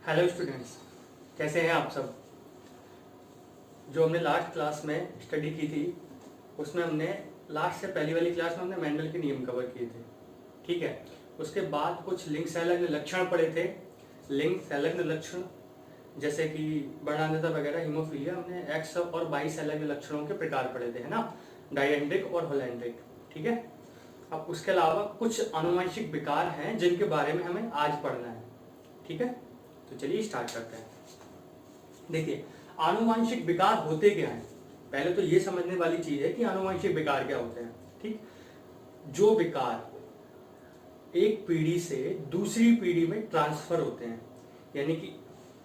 Hello students, कैसे हैं आप सब। जो हमने लास्ट क्लास में स्टडी की थी उसमें हमने लास्ट से पहली वाली क्लास में हमने मेंडल के नियम कवर किए थे। ठीक है, उसके बाद कुछ लिंग संलग्न लक्षण पढ़े थे। लिंग संलग्न लक्षण जैसे कि वर्णांधता वगैरह, हीमोफीलिया, हमने एक्स और वाई संलग्न लक्षणों के प्रकार पढ़े थे, है ना, डायडेंड्रिक और होलैंड्रिक। ठीक है, अब उसके अलावा कुछ आनुवंशिक विकार हैं जिनके बारे में हमें आज पढ़ना है। ठीक है, तो चलिए स्टार्ट करते हैं। देखिए, आनुवंशिक विकार होते क्या हैं। पहले तो ये समझने वाली चीज है कि आनुवंशिक विकार क्या होते हैं। ठीक, जो विकार एक पीढ़ी से दूसरी पीढ़ी में ट्रांसफर होते हैं, यानी कि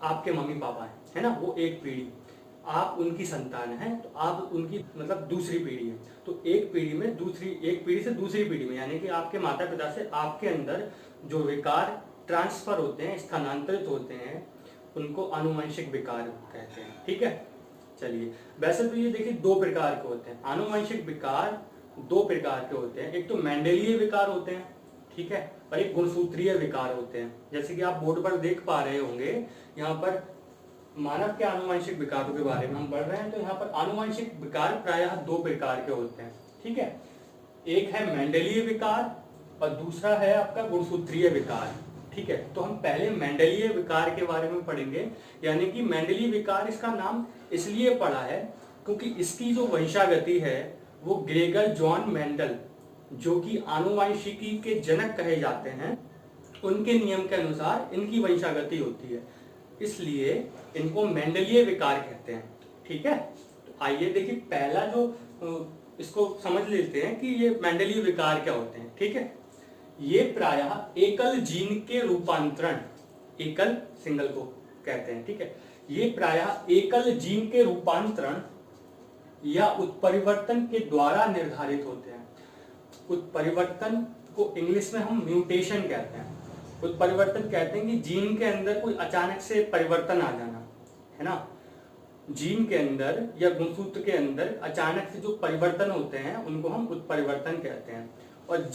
आपके मम्मी पापा है ना, वो एक पीढ़ी, आप उनकी संतान हैं, तो आप उनकी मतलब दूसरी पीढ़ी है। तो एक पीढ़ी से दूसरी पीढ़ी में, यानी कि आपके माता पिता से आपके अंदर जो विकार ट्रांसफर होते हैं, स्थानांतरित होते हैं, उनको आनुवंशिक विकार कहते हैं। ठीक है, चलिए, वैसे तो ये देखिए दो प्रकार के होते हैं आनुवंशिक विकार। दो प्रकार के होते हैं, एक तो मेंडेलीय विकार होते हैं, ठीक है, और एक गुणसूत्रीय विकार होते हैं। जैसे कि आप बोर्ड पर देख पा रहे होंगे, यहाँ पर मानव के आनुवंशिक विकारों के बारे में हम पढ़ रहे हैं। तो यहाँ पर आनुवंशिक विकार प्रायः दो प्रकार के होते हैं। ठीक है, एक है मेंडेलीय विकार और दूसरा है आपका गुणसूत्रीय विकार। ठीक है, तो हम पहले मेंडेलीय विकार के बारे में पढ़ेंगे। यानी कि मेंडेलीय विकार इसका नाम इसलिए पड़ा है क्योंकि इसकी जो वंशागति है वो ग्रेगर जॉन मेंडल, जो कि आनुवंशिकी के जनक कहे जाते हैं, उनके नियम के अनुसार इनकी वंशागति होती है, इसलिए इनको मेंडेलीय विकार कहते हैं। ठीक है, तो आइए देखिए पहला जो इसको समझ लेते हैं कि ये मेंडेलीय विकार क्या होते हैं। ठीक है, ये प्रायः एकल जीन के रूपांतरण, एकल सिंगल को कहते हैं। ठीक है, ये प्रायः एकल जीन के रूपांतरण या उत्परिवर्तन के द्वारा निर्धारित होते हैं। उत्परिवर्तन को इंग्लिश में हम म्यूटेशन कहते हैं। उत्परिवर्तन कहते हैं कि जीन के अंदर कोई अचानक से परिवर्तन आ जाना, है ना। जीन के अंदर या गुणसूत्र के अंदर अचानक से जो परिवर्तन होते हैं उनको हम उत्परिवर्तन कहते हैं। और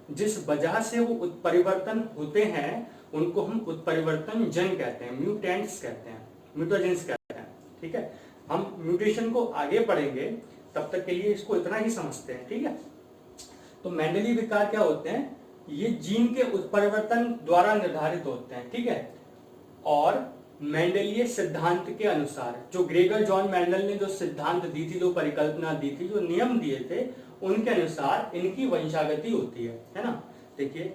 जिस वजह से वो उत्परिवर्तन होते हैं उनको हम उत्परिवर्तन जन कहते हैं, म्यूटेंट्स कहते हैं, म्यूटोजेंस कहते हैं। ठीक है, हम म्यूटेशन को आगे पढ़ेंगे, तब तक के लिए इसको इतना ही समझते हैं। ठीक है, तो मेंडेलीय विकार क्या होते हैं, ये जीन के उत्परिवर्तन द्वारा निर्धारित होते हैं। ठीक है, और मेंडेलीय सिद्धांत के अनुसार, जो ग्रेगर जॉन मेंडल ने जो सिद्धांत दी थी, जो परिकल्पना दी थी, जो नियम दिए थे, उनके अनुसार इनकी वंशागति होती है ना। देखिए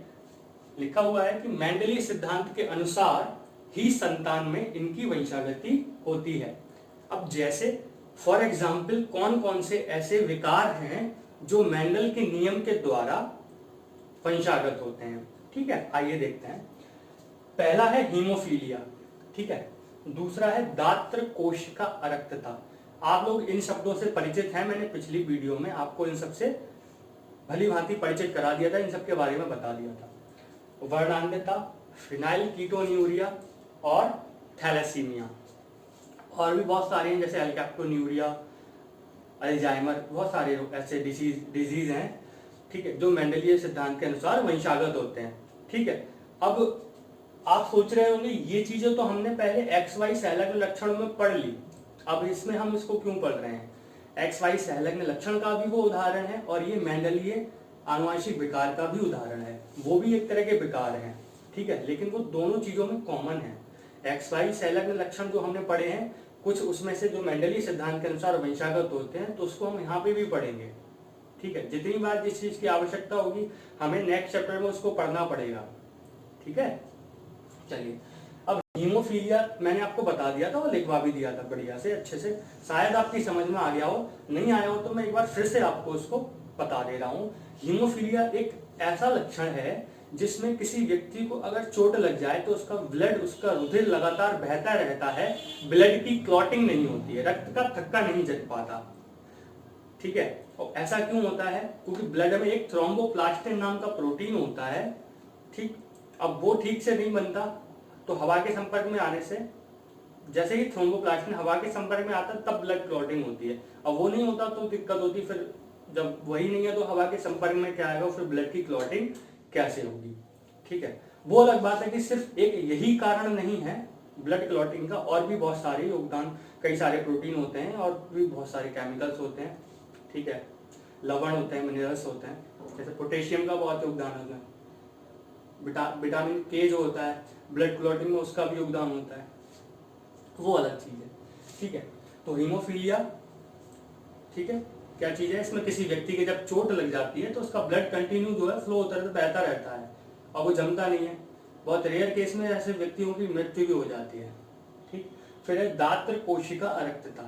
लिखा हुआ है कि मेंडेलीय सिद्धांत के अनुसार ही संतान में इनकी वंशागति होती है। अब जैसे फॉर एग्जाम्पल कौन कौन से ऐसे विकार हैं जो मेंडल के नियम के द्वारा वंशागत होते हैं। ठीक है, आइए देखते हैं। पहला है हीमोफीलिया। ठीक है, दूसरा है दात्र कोशिका अरक्तता। आप लोग इन शब्दों से परिचित हैं, मैंने पिछली वीडियो में आपको इन सब से भली भांति परिचित करा दिया था, इन सब के बारे में बता दिया था। वर्णांधता, फिनाइल कीटोन्यूरिया और थैलेसीमिया, और भी बहुत सारे हैं जैसे एल्कैप्टोन्यूरिया, अल्जाइमर, बहुत सारे ऐसे डिजीज हैं। ठीक है, जो मेंडेलीय सिद्धांत के अनुसार वंशागत होते हैं। ठीक है, अब आप सोच रहे होंगे ये चीजें तो हमने पहले एक्स वाई संलग्न लक्षणों में पढ़ ली, अब इसमें हम इसको क्यों पढ़ रहे हैं। एक्स वाई संलग्न लक्षण का भी वो उदाहरण है और ये मेंडेलीय आनुवंशिक विकार का भी उदाहरण है, वो भी एक तरह के विकार हैं। ठीक है, लेकिन वो दोनों चीजों में कॉमन है। एक्स वाई संलग्न लक्षण जो हमने पढ़े हैं, कुछ उसमें से जो मेंडेलीय सिद्धांत के अनुसार वंशागत होते हैं, तो उसको हम यहाँ पे भी पढ़ेंगे। ठीक है, जितनी बार जिस चीज की आवश्यकता होगी हमें नेक्स्ट चैप्टर में उसको पढ़ना पड़ेगा। ठीक है, चलिए, अब हीमोफीलिया मैंने आपको बता दिया था और लिखवा भी दिया था बढ़िया से, अच्छे से, शायद आपकी समझ में आ गया हो, नहीं आया हो तो मैं एक बार फिर से आपको उसको बता दे रहा हूँ। हीमोफीलिया एक ऐसा लक्षण है जिसमें किसी व्यक्ति को अगर चोट लग जाए तो उसका ब्लड, उसका रुधिर लगातार बहता रहता है, ब्लड की क्लॉटिंग नहीं होती है, रक्त का थक्का नहीं जग पाता। ठीक है, और ऐसा क्यों होता है, क्योंकि ब्लड में एक थ्रोम्बोप्लास्टिन नाम का प्रोटीन होता है। ठीक, अब वो ठीक से नहीं बनता, तो हवा के संपर्क में आने से, जैसे ही थ्रोम्बोप्लास्टिन हवा के संपर्क में आता है तब ब्लड क्लॉटिंग होती है। अब वो नहीं होता तो दिक्कत होती, फिर जब वही नहीं है तो हवा के संपर्क में क्या आएगा, फिर ब्लड की क्लॉटिंग कैसे होगी। ठीक है, वो अलग बात है कि सिर्फ एक यही कारण नहीं है ब्लड क्लॉटिंग का, और भी बहुत सारे योगदान, कई सारे प्रोटीन होते हैं और भी बहुत सारे केमिकल्स होते हैं, ठीक है, लवण होते हैं, मिनरल्स होते हैं, जैसे पोटेशियम का बहुत योगदान होता है, विटामिन के जो होता है ब्लड क्लॉटिंग में उसका भी योगदान होता है, वो अलग चीज है, ठीक है। तो हीमोफीलिया, ठीक है, क्या चीज है, इसमें किसी व्यक्ति के जब चोट लग जाती है तो उसका ब्लड कंटिन्यू जो है फ्लो होता रहता, बहता रहता है और वो जमता नहीं है। बहुत रेयर केस में ऐसे व्यक्तियों की मृत्यु भी हो जाती है, ठीक। फिर है दात्र कोशिका अरक्तता।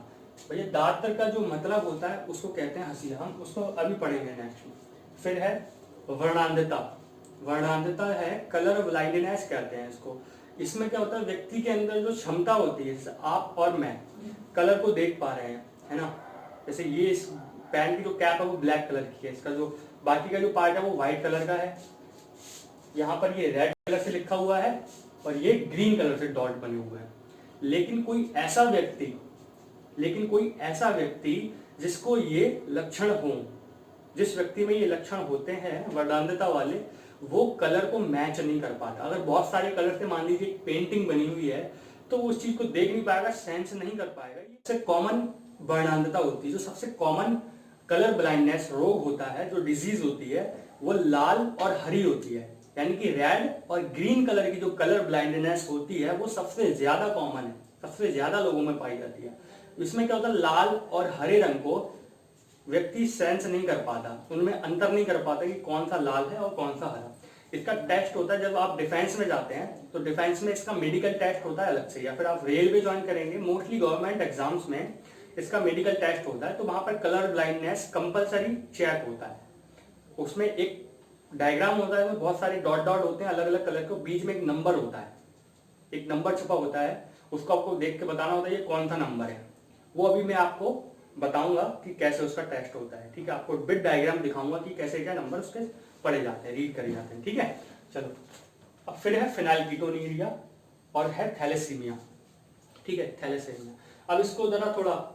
भैया दात्र का जो मतलब होता है उसको कहते हैं हंसिया, हम उसको अभी पढ़ेंगे नेक्स्ट में। फिर है वर्णांधता। वर्णांधता है कलर ब्लाइंडनेस कहते हैं इसको। इसमें क्या होता है, व्यक्ति के अंदर जो क्षमता होती है, जैसे आप और मैं कलर को देख पा रहे हैं, है ना, जैसे ये इस पैन की जो कैप है वो ब्लैक कलर की है, इसका जो बाकी का जो पार्ट है वो व्हाइट कलर का है, यहाँ पर ये रेड कलर से लिखा हुआ है और ये ग्रीन कलर से डॉट बने हुए हैं। लेकिन कोई ऐसा व्यक्ति जिसको ये लक्षण हो, जिस व्यक्ति में ये लक्षण होते हैं वर्णांधता वाले, वो कलर को मैच नहीं कर पाता। अगर बहुत सारे कलर से मान लीजिए पेंटिंग बनी हुई है तो वो उस चीज को देख नहीं पाएगा, सेंस नहीं कर पाएगा। सबसे कॉमन वर्णांधता होती है, जो सबसे कॉमन कलर ब्लाइंडनेस रोग होता है, जो डिजीज होती है, वो लाल और हरी होती है, यानी कि रेड और ग्रीन कलर की जो कलर ब्लाइंडनेस होती है वो सबसे ज्यादा कॉमन है, सबसे ज्यादा लोगों में पाई जाती है। इसमें क्या होता है, लाल और हरे रंग को व्यक्ति सेंस नहीं कर पाता, उनमें अंतर नहीं कर पाता कि कौन सा लाल है और कौन सा हरा। इसका टेस्ट होता है जब आप डिफेंस में जाते हैं, तो डिफेंस में इसका मेडिकल टेस्ट होता है अलग से, या फिर आप रेलवे ज्वाइन करेंगे, मोस्टली गवर्नमेंट एग्जाम्स में इसका मेडिकल टेस्ट होता है, तो वहां पर कलर ब्लाइंडनेस कंपलसरी चेक होता है। उसमें एक डायग्राम होता है, उसमें बहुत सारे डॉट डॉट होते हैं अलग अलग कलर के, बीच में एक नंबर होता है, एक नंबर छुपा होता है, उसको आपको देख के बताना होता है ये कौन सा नंबर है। वो अभी मैं आपको बताऊंगा कि कैसे उसका टेस्ट होता है, ठीक है। आपको विद डायग्राम दिखाऊंगा कि कैसे क्या नंबर उसके पढ़े जाते हैं, रीड करे जाते हैं, ठीक है। चलो अब फिर है फेनाइलकीटोनुरिया और है थैलेसीमिया, ठीक है, थैलेसीमिया। अब इसको जरा थोड़ा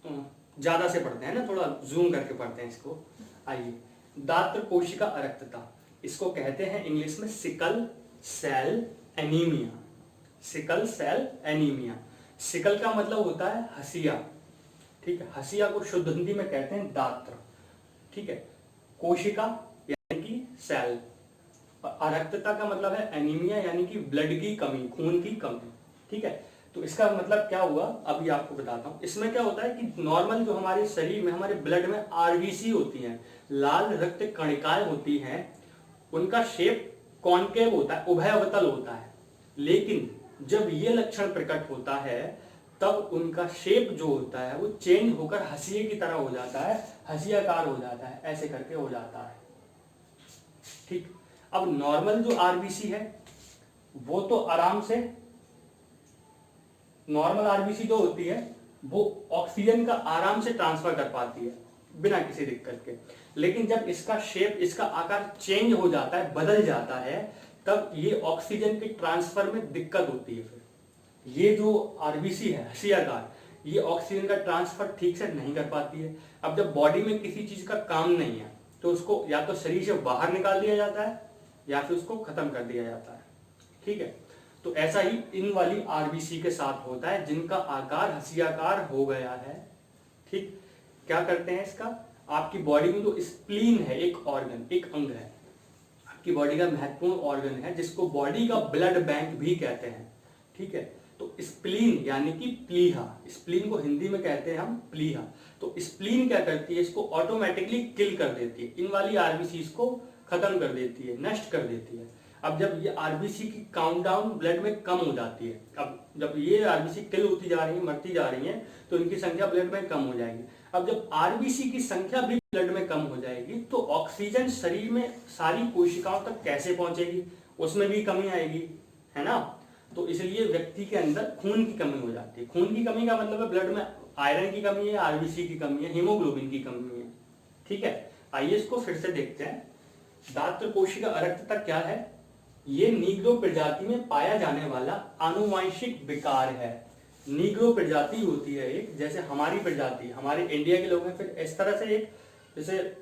ज्यादा से पढ़ते हैं ना, थोड़ा जूम करके पढ़ते हैं इसको। आइए, दात्र कोशिका अरक्तता, इसको कहते हैं इंग्लिश में sickle cell anaemia. Sickle cell anaemia, sickle का मतलब होता है हसिया, ठीक है, हसिया को शुद्ध हिंदी में कहते हैं दात्र, ठीक है। कोशिका यानी कि सेल, और अरक्तता का मतलब है एनीमिया यानी कि ब्लड की कमी, खून की कमी, ठीक है। तो इसका मतलब क्या हुआ अभी आपको बताता हूं। इसमें क्या होता है कि नॉर्मल जो हमारे शरीर में, हमारे ब्लड में आरबीसी होती हैं, लाल रक्त कणिकाएं होती हैं, उनका शेप कॉनकेव होता है, उभय अवतल होता है। लेकिन जब ये लक्षण प्रकट होता है तब उनका शेप जो होता है वो चेंज होकर हंसिए की तरह हो जाता है, हंसियाकार हो जाता है, ऐसे करके हो जाता है, ठीक। अब नॉर्मल जो आरबीसी है वो तो आराम से, नॉर्मल आरबीसी जो होती है वो ऑक्सीजन का आराम से ट्रांसफर कर पाती है बिना किसी दिक्कत के। लेकिन जब इसका शेप, इसका आकार चेंज हो जाता है, बदल जाता है, तब ये ऑक्सीजन के ट्रांसफर में दिक्कत होती है। फिर ये जो आरबीसी है हंसियाकार, ये ऑक्सीजन का ट्रांसफर ठीक से नहीं कर पाती है। अब जब बॉडी में किसी चीज का काम नहीं है तो उसको या तो शरीर से बाहर निकाल दिया जाता है या फिर उसको खत्म कर दिया जाता है, ठीक है। तो ऐसा ही इन वाली आरबीसी के साथ होता है जिनका आकार हंसियाकार हो गया है, ठीक। क्या करते हैं इसका, आपकी बॉडी में जो स्प्लीन है, एक ऑर्गन, एक अंग है, आपकी बॉडी का महत्वपूर्ण ऑर्गन है, जिसको बॉडी का ब्लड बैंक भी कहते हैं, ठीक है। तो स्प्लीन यानी कि प्लीहा, स्प्लीन को हिंदी में कहते हैं हम प्लीहा। तो स्प्लीन क्या करती है, इसको ऑटोमेटिकली किल कर देती है, इन वाली आरबीसी को खत्म कर देती है, नष्ट कर देती है। अब जब ये आरबीसी की काउंटडाउन ब्लड में कम हो जाती है, अब जब ये आरबीसी किल होती जा रही है, मरती जा रही है, तो इनकी संख्या ब्लड में कम हो जाएगी। अब जब आरबीसी की संख्या भी ब्लड में कम हो जाएगी तो ऑक्सीजन शरीर में सारी कोशिकाओं तक कैसे पहुंचेगी, उसमें भी कमी आएगी, है ना। तो इसलिए व्यक्ति के अंदर खून की कमी हो जाती है। खून की कमी का मतलब है ब्लड में आयरन की कमी है, आरबीसी की कमी है, हीमोग्लोबिन की कमी है, ठीक है। आइए इसको फिर से देखते हैं। दात्र कोशिका अरक्तता क्या है, ये नीग्रो प्रजाति में पाया जाने वाला आनुवंशिक विकार है। नीग्रो प्रजाति होती है एक, जैसे हमारी प्रजाति, हमारे इंडिया के लोग हैं, फिर इस तरह से एक जैसे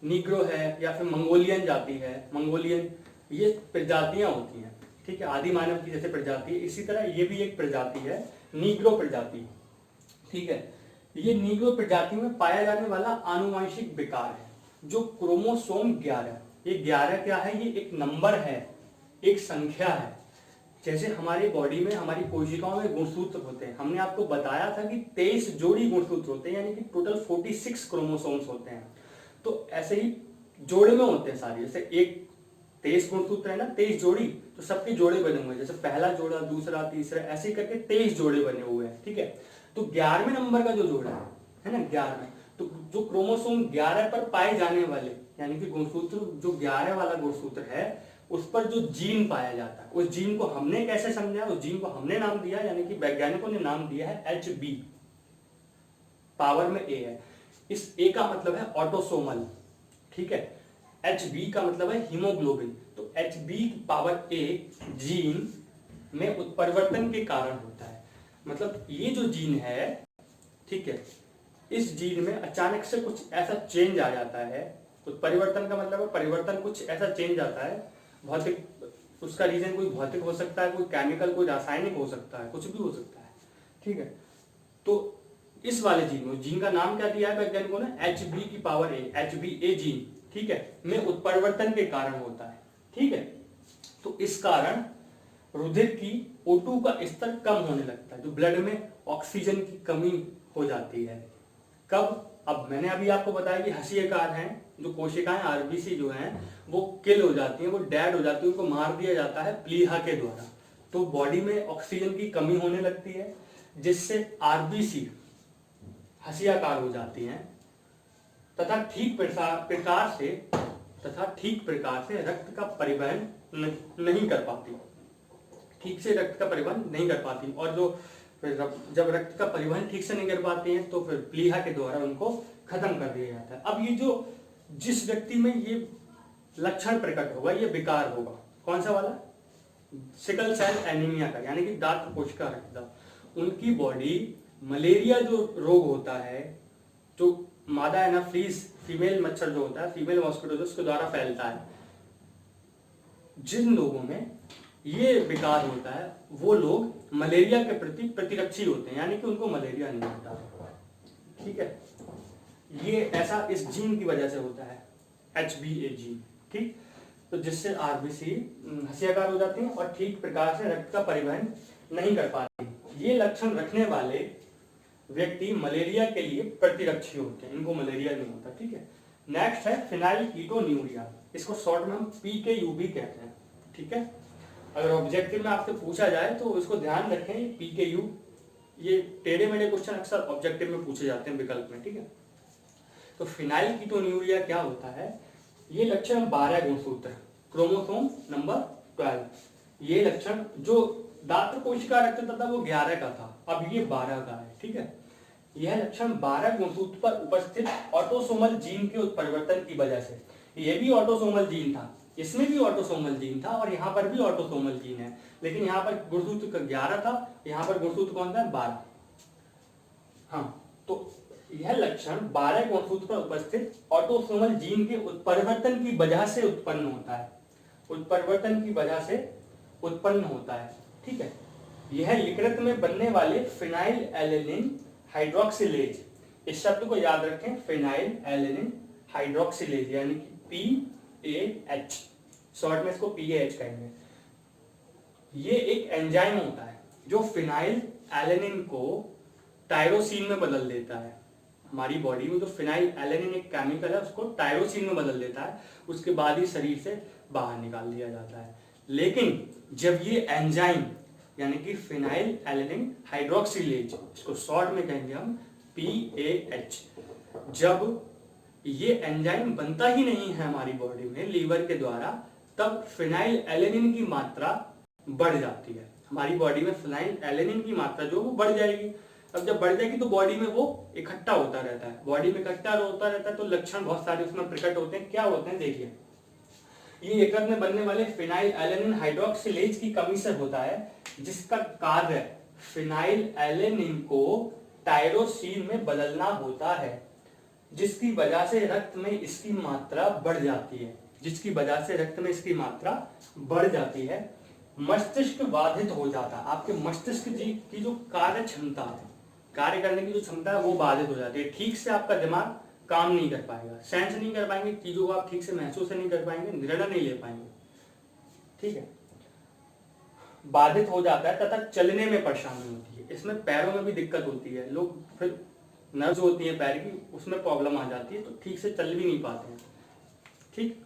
नीग्रो है, या फिर मंगोलियन जाति है, मंगोलियन ये प्रजातियां होती हैं, ठीक है, आदि मानव की जैसे प्रजाति है, इसी तरह ये भी एक प्रजाति है, नीग्रो प्रजाति, ठीक है। ये नीग्रो प्रजाति में पाया जाने वाला आनुवंशिक विकार है जो क्रोमोसोम 11, ये 11 क्या है, ये एक नंबर है, एक संख्या है। जैसे हमारी बॉडी में, हमारी कोशिकाओं में गुणसूत्र होते हैं, हमने आपको बताया था कि 23 जोड़ी गुणसूत्र होते हैं, यानी कि टोटल 46 क्रोमोसोम्स होते हैं। तो ऐसे ही जोड़े में होते हैं सारे, जैसे एक 23 गुणसूत्र है ना, 23 जोड़ी, तो सबके जोड़े बने हुए हैं, जैसे पहला जोड़ा, दूसरा, तीसरा, ऐसे ही करके 23 जोड़े बने हुए हैं, ठीक है। तो 11वें नंबर का जो जोड़ा है ना, 11वें, तो जो क्रोमोसोम 11 पर पाए जाने वाले, यानी कि गुणसूत्र जो 11 वाला गुणसूत्र है, उस पर जो जीन पाया जाता है, उस जीन को हमने कैसे समझा, उस जीन को हमने नाम दिया, यानी कि वैज्ञानिकों ने नाम दिया है HB, पावर में A है। इस A का मतलब है ऑटोसोमल, ठीक है। HB का मतलब है हीमोग्लोबिन। तो HB पावर A जीन में उत्परिवर्तन के कारण होता है। मतलब ये जो जीन है, ठीक है, इस जीन में अचानक से कुछ ऐसा चेंज आ जाता है, उत्परिवर्तन का मतलब है परिवर्तन, कुछ ऐसा चेंज आता है भौतिक, उसका रीजन कोई भौतिक हो सकता है, कोई केमिकल, कोई रासायनिक हो सकता है, कुछ भी हो सकता है, ठीक है। तो इस वाले जीन का नाम क्या दिया है वैज्ञानिकों ने, HB की पावर A, HBA जीन, ठीक है, में उत्परिवर्तन के कारण होता है, ठीक है। तो इस कारण रुधिर की O2 का स्तर कम होने लगता है, जो ब्लड में ऑक्सीजन की कमी हो जाती है। कब? अब मैंने अभी आपको बताया कि हसीयकार हैं, जो कोशिकाएं आरबीसी जो हैं वो किल हो जाती हैं, वो डेड हो जाती है, उनको मार दिया जाता है प्लीहा के द्वारा। तो बॉडी में ऑक्सीजन की कमी होने लगती है, जिससे आरबीसी हसीयाकार हो जाती हैं, तथा ठीक प्रकार से रक्त का परिवहन नहीं कर पाती, ठीक से रक्त का परिवहन नहीं कर पाती। और जो जब रक्त का परिवहन ठीक से नहीं कर पाती हैं, तो फिर प्लीहा के द्वारा उनको खत्म कर दिया जाता है। अब ये जो जिस व्यक्ति में ये लक्षण प्रकट होगा, ये विकार होगा, कौन सा वाला, सिकल सेल एनीमिया का, यानी कि दात्र कोशिका रक्तदाब, उनकी बॉडी मलेरिया जो रोग होता है, जो मादा एनाफ्लीज फीमेल मच्छर जो होता है, फीमेल मॉस्किटो जो उसके द्वारा फैलता है, जिन लोगों में ये विकार होता है वो लोग मलेरिया के प्रति प्रतिरक्षी होते हैं, यानी कि उनको मलेरिया नहीं होता, ठीक है। ये ऐसा इस जीन की वजह से होता है, HBA जीन, ठीक। तो जिससे आरबीसी हसीयाकार हो जाती है और ठीक प्रकार से रक्त का परिवहन नहीं कर पाती। ये लक्षण रखने वाले व्यक्ति मलेरिया के लिए प्रतिरक्षी होते हैं, इनको मलेरिया नहीं होता, ठीक है। नेक्स्ट है फिनाइल कीटोन्यूरिया, इसको शॉर्ट में हम PKU कहते हैं, ठीक है। अगर ऑब्जेक्टिव में आपसे पूछा जाए तो इसको ध्यान रखें, PKU, ये टेढ़े मेढ़े क्वेश्चन अक्सर ऑब्जेक्टिव में पूछे जाते हैं विकल्प में, ठीक है। तो फिनाइल कीटोन्यूरिया क्या होता है, ये लक्षण 12 गुणसूत्र, क्रोमोसोम नंबर 12, ये लक्षण जो दात्र कोशिका रक्त था वो 11 का था, अब ये 12 का है, ठीक है। यह लक्षण 12 गुणसूत्र पर उपस्थित ऑटोसोमल जीन के उत्परिवर्तन की वजह से, ये भी ऑटोसोमल जीन था, इसमें भी ऑटोसोमल जीन था और यहाँ पर भी ऑटोसोमल जीन है, लेकिन यहाँ पर गुणसूत्र 11 था, यहाँ पर गुणसूत्र कौन था, 12। हाँ, तो यह लक्षण 12 गुणसूत्र पर उपस्थित ऑटोसोमल जीन के उत्परिवर्तन की वजह से उत्पन्न होता है, उत्परिवर्तन की वजह से उत्पन्न होता है, ठीक है। यह यकृत में बनने वाले फिनाइल एलेनिन हाइड्रोक्सिलेज, इस शब्द को याद रखें, फिनाइल एलेनिन हाइड्रोक्सिलेज, यानी कि PAH, शॉर्ट में इसको PAH कहेंगे। ये एक एंजाइम होता है जो फिनाइल एलेनिन को टायरोसिन में बदल देता है। हमारी बॉडी में जो फिनाइल एलेनिन एक केमिकल है उसको टायरोसिन में बदल देता है, उसके बाद ही शरीर से बाहर निकाल दिया जाता है। लेकिन जब ये एंजाइम यानी कि फिनाइल एलेनिन हाइड्रोक्सिलेज, इसको शॉर्ट में कहेंगे हम PAH, जब ये एंजाइम बनता ही नहीं है हमारी बॉडी में लीवर के द्वारा, तब फिनाइल एलेनिन की मात्रा बढ़ जाती है। हमारी बॉडी में फिनाइल एलेनिन की मात्रा जो वो बढ़ जाएगी। अब जब बढ़ जाएगी तो बॉडी में वो इकट्ठा होता रहता है, बॉडी में इकट्ठा होता रहता है, तो लक्षण बहुत सारे उसमें प्रकट होते हैं। क्या होते हैं देखिए, ये यकृत में बनने वाले फिनाइल एलेनिन हाइड्रोक्सिलेज की कमी से होता है, जिसका कार्य फिनाइल एलेनिन को टायरोसिन में बदलना होता है, जिसकी वजह से रक्त में इसकी मात्रा बढ़ जाती है। जिसकी वजह से रक्त में इसकी मात्रा बढ़ जाती है, मस्तिष्क बाधित हो जाता है। आपके मस्तिष्क की जो कार्य क्षमता है, कार्य करने की जो क्षमता है वो बाधित हो जाती है। ठीक से आपका दिमाग काम नहीं कर पाएगा, सेंस नहीं कर पाएंगे, चीजों को आप ठीक से महसूस नहीं कर पाएंगे, निर्णय नहीं ले पाएंगे। ठीक है, बाधित हो जाता है तथा चलने में परेशानी होती है। इसमें पैरों में भी दिक्कत होती है, लोग फिर नर्व्स होती है पैर की, उसमें प्रॉब्लम आ जाती है, तो ठीक से चल भी नहीं पाते हैं। ठीक,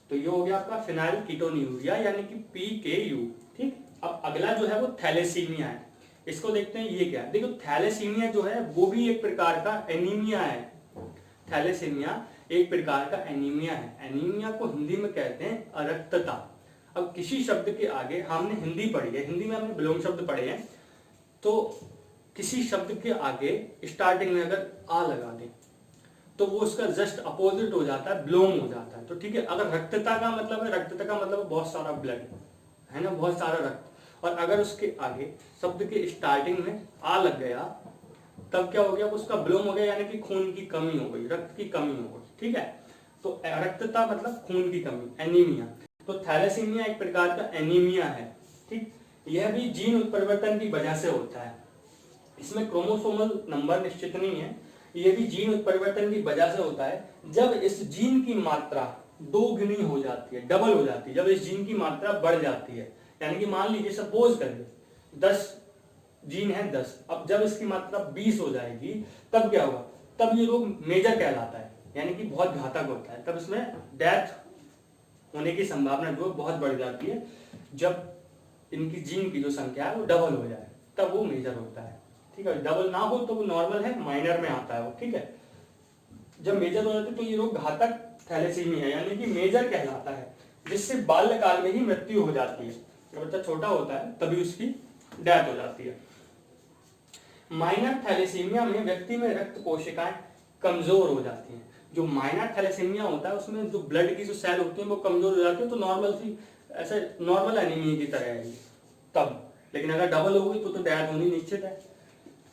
तो ये हो गया आपका फिनाइल कीटोन्यूरिया यानी कि PKU। ठीक, अब अगला जो है वो थैलेसीमिया है। इसको देखते हैं ये क्या है। देखो थैलेसीमिया जो है वो भी एक प्रकार का एनीमिया है। थैलेसीमिया एक प्रकार का एनीमिया है। एनीमिया को हिंदी में कहते हैं अरक्तता। अब किसी शब्द के आगे, हमने हिंदी पढ़ी है, हिंदी में हमने विलोम शब्द पढ़े हैं, तो किसी शब्द के आगे स्टार्टिंग में अगर आ लगा दें तो वो उसका जस्ट अपोजिट हो जाता है, विलोम हो जाता है। तो ठीक है, अगर रक्तता का मतलब है, रक्तता का मतलब बहुत सारा ब्लड है ना, बहुत सारा रक्त, और अगर उसके आगे शब्द के स्टार्टिंग में आ लग गया तब क्या हो गया, उसका विलोम हो गया, यानी कि खून की कमी हो गई, रक्त की कमी हो गई। ठीक है, तो रक्तता मतलब खून की कमी, एनीमिया। तो थैलेसीमिया एक प्रकार का एनीमिया है। ठीक, यह भी जीन उत्परिवर्तन की वजह से होता है। इसमें क्रोमोसोमल नंबर निश्चित नहीं है, यह भी जीन उत्परिवर्तन की वजह से होता है। जब इस जीन की मात्रा 2 गुनी हो जाती है, डबल हो जाती है, जब इस जीन की मात्रा बढ़ जाती है, यानी कि मान लीजिए सपोज करिए 10 जीन है 10, अब जब इसकी मात्रा 20 हो जाएगी तब क्या होगा, तब ये रोग मेजर कहलाता है, यानी कि बहुत घातक होता है। तब इसमें डेथ होने की संभावना जो बहुत बढ़ जाती है। जब इनकी जीन की जो संख्या है वो डबल हो जाए तब वो मेजर होता है। ठीक है, डबल ना हो तो वो नॉर्मल है, माइनर में आता है वो। ठीक है, जब मेजर हो जाती है तो ये रोग घातक थैलेसीमिया यानी कि मेजर कहलाता है, जिससे बाल्यकाल में ही मृत्यु हो जाती है। जब बच्चा छोटा होता है तभी उसकी डेथ हो जाती है। माइनर थैलेसीमिया में व्यक्ति में रक्त कोशिकाएं कमजोर हो जाती हैं। जो माइनर थैलेसीमिया होता है उसमें जो ब्लड की जो सेल होती है वो कमजोर हो जाती है, तो नॉर्मल सी ऐसे नॉर्मल एनीमिया की तरह है तब। लेकिन अगर डबल हो गई तो डेथ होनी निश्चित है।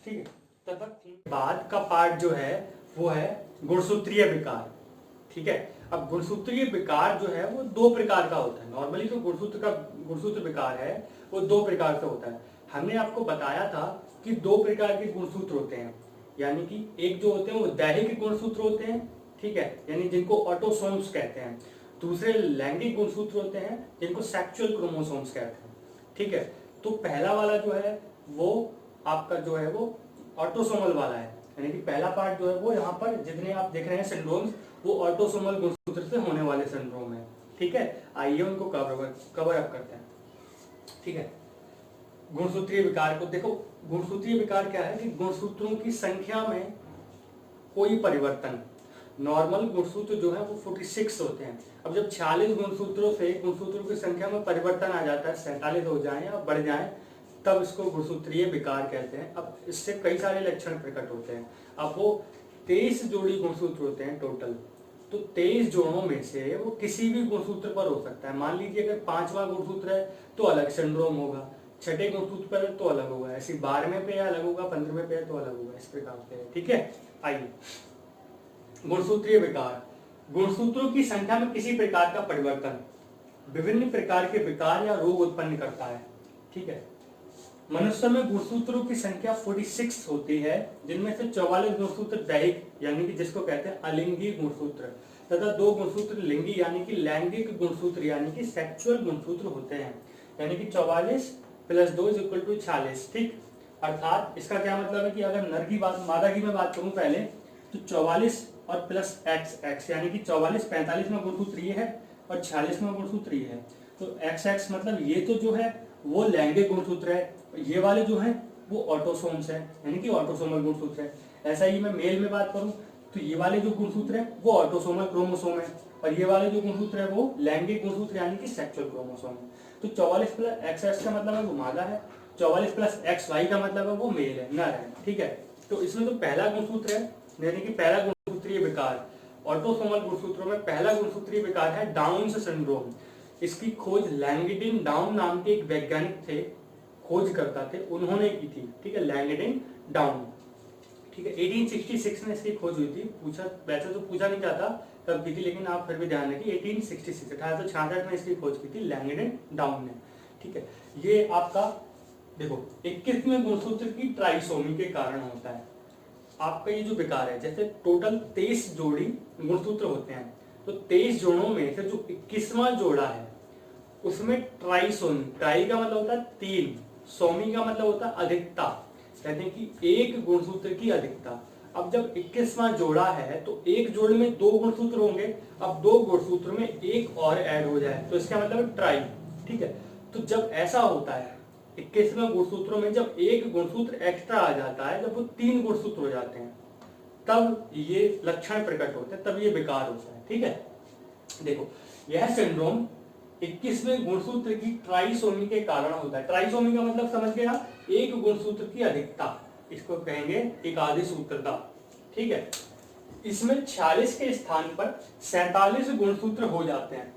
ठीक है, तब बाद का पार्ट जो है वो है गुणसूत्रीय विकार। ठीक है, अब गुणसूत्रीय विकार जो है वो 2 प्रकार का होता है। नॉर्मली जो गुणसूत्र विकार है वो 2 प्रकार से होता है। हमने आपको बताया था कि 2 प्रकार के गुणसूत्र होते हैं, यानी कि एक जो होते हैं वो दैहिक गुणसूत्र होते हैं, ठीक है, यानी जिनको ऑटोसोम्स कहते हैं। दूसरे लैंगिक गुणसूत्र होते हैं जिनको सेक्सुअल क्रोमोसोम्स कहते हैं। ठीक है, तो पहला वाला जो है वो आपका जो है वो ऑटोसोमल वाला है, यानी कि पहला पार्ट जो है वो यहाँ पर जितने आप देख रहे हैं सिंड्रोम्स वो ऑटोसोमल गुणसूत्र से होने वाले सिंड्रोम है। ठीक है, आइए उनको कवर अप करते हैं। ठीक है, गुणसूत्रीय विकार को देखो। गुणसूत्रीय विकार क्या है कि गुणसूत्रों की संख्या में कोई परिवर्तन। नॉर्मल गुणसूत्र जो है वो 46 होते हैं। अब जब 46 गुणसूत्रों से गुणसूत्रों की संख्या में परिवर्तन आ जाता है, 47 हो जाए या बढ़ जाए, तब इसको गुणसूत्रीय विकार कहते हैं। अब इससे कई सारे लक्षण प्रकट होते हैं। अब वो 23 जोड़ी गुणसूत्र होते हैं टोटल, तो 23 जोड़ों में से वो किसी भी गुणसूत्र पर हो सकता है। मान लीजिए अगर 5वां गुणसूत्र है तो अलग सिंड्रोम होगा, 6ठे गुणसूत्र पर तो अलग होगा, ऐसे 12वें पे अलग होगा, 15वें पे तो अलग होगा, इस प्रकार से। ठीक है, आइए गुणसूत्रीय विकार। गुणसूत्रों की संख्या में किसी प्रकार का परिवर्तन विभिन्न प्रकार के विकार या रोग उत्पन्न करता है। ठीक है, मनुष्य में गुणसूत्रों की संख्या 46 होती है, जिनमें से 44 गुणसूत्र दैहिक यानी कि जिसको कहते हैं अलिंगी गुणसूत्र तथा 2 गुणसूत्र लिंगी यानी कि लैंगिक गुणसूत्र यानी कि सेक्सुअल गुणसूत्र होते हैं। यानी कि 44 + 2 = 46। ठीक, अर्थात इसका क्या मतलब है कि अगर नर की बात, मादा की मैं बात करूं पहले, तो 44 और प्लस XX यानी कि 44 45वां गुणसूत्र ये है और 46वां गुणसूत्र ये है। तो XX मतलब ये तो जो है वो लैंगिक गुणसूत्र है, ये वाले जो है वो ऑटोसोम्स है, यानी कि ऑटोसोमल गुणसूत्र है। ऐसा ही मैं मेल में बात करूं तो ये वाले जो गुणसूत्र है वो ऑटोसोमल क्रोमोसोम है, और ये वाले जो गुणसूत्र है वो लैंगिक गुणसूत्र यानी कि सेक्सुअल क्रोमोसोम है। तो 44 + XX का मतलब है वो मादा है, 44 + XY का मतलब है वो मेल है, नर है। ठीक है, तो इसमें तो पहला गुणसूत्र है, यानी कि पहला गुणसूत्रीय विकार। ऑटोसोमल गुणसूत्रों में पहला गुणसूत्रीय विकार है डाउन्स सिंड्रोम। इसकी खोज लैंगडिन डाउन नाम के एक वैज्ञानिक थे, खोज करता थे, उन्होंने की थी। ठीक है, लैंगडिन डाउन। ठीक है, 1866 में इसकी खोज हुई थी। पूछा वैसे तो पूछा नहीं जाता, तब की थी, लेकिन आप फिर भी ध्यान रखिए 1866 1866 में इसकी खोज की थी लैंगडन डाउन ने। ठीक है, ये आपका देखो 21वें गुणसूत्र की ट्राइसोमी के कारण होता है। आपका ये जो विकार है, जैसे टोटल 23 जोड़ी गुणसूत्र होते हैं, तो 23 जोड़ों में से जो 21वां जोड़ा है उसमें ट्राइसोमी, ट्राई का मतलब होता है 3, सोमी का मतलब होता है अधिकता, कहते हैं कि एक गुणसूत्र की अधिकता। अब जब 21वां जोड़ा है तो एक जोड़े में 2 गुणसूत्र होंगे, अब 2 गुणसूत्र में एक और ऐड हो जाए तो इसका मतलब ट्राई। ठीक है, तो जब ऐसा होता है 21वें गुणसूत्रों में जब एक गुणसूत्र एक्स्ट्रा आ जाता है, जब वो 3 गुणसूत्र हो जाते हैं, तब ये लक्षण प्रकट होते हैं, तब ये विकार होता है। ठीक है, देखो यह सिंड्रोम 21वें गुणसूत्र की ट्राइसोमी के कारण होता है। ट्राइसोमी का मतलब समझ गए आप, एक गुणसूत्र की अधिकता, इसको कहेंगे एकादि सूत्रता। ठीक है, इसमें 46 के स्थान पर 47 गुणसूत्र हो जाते हैं,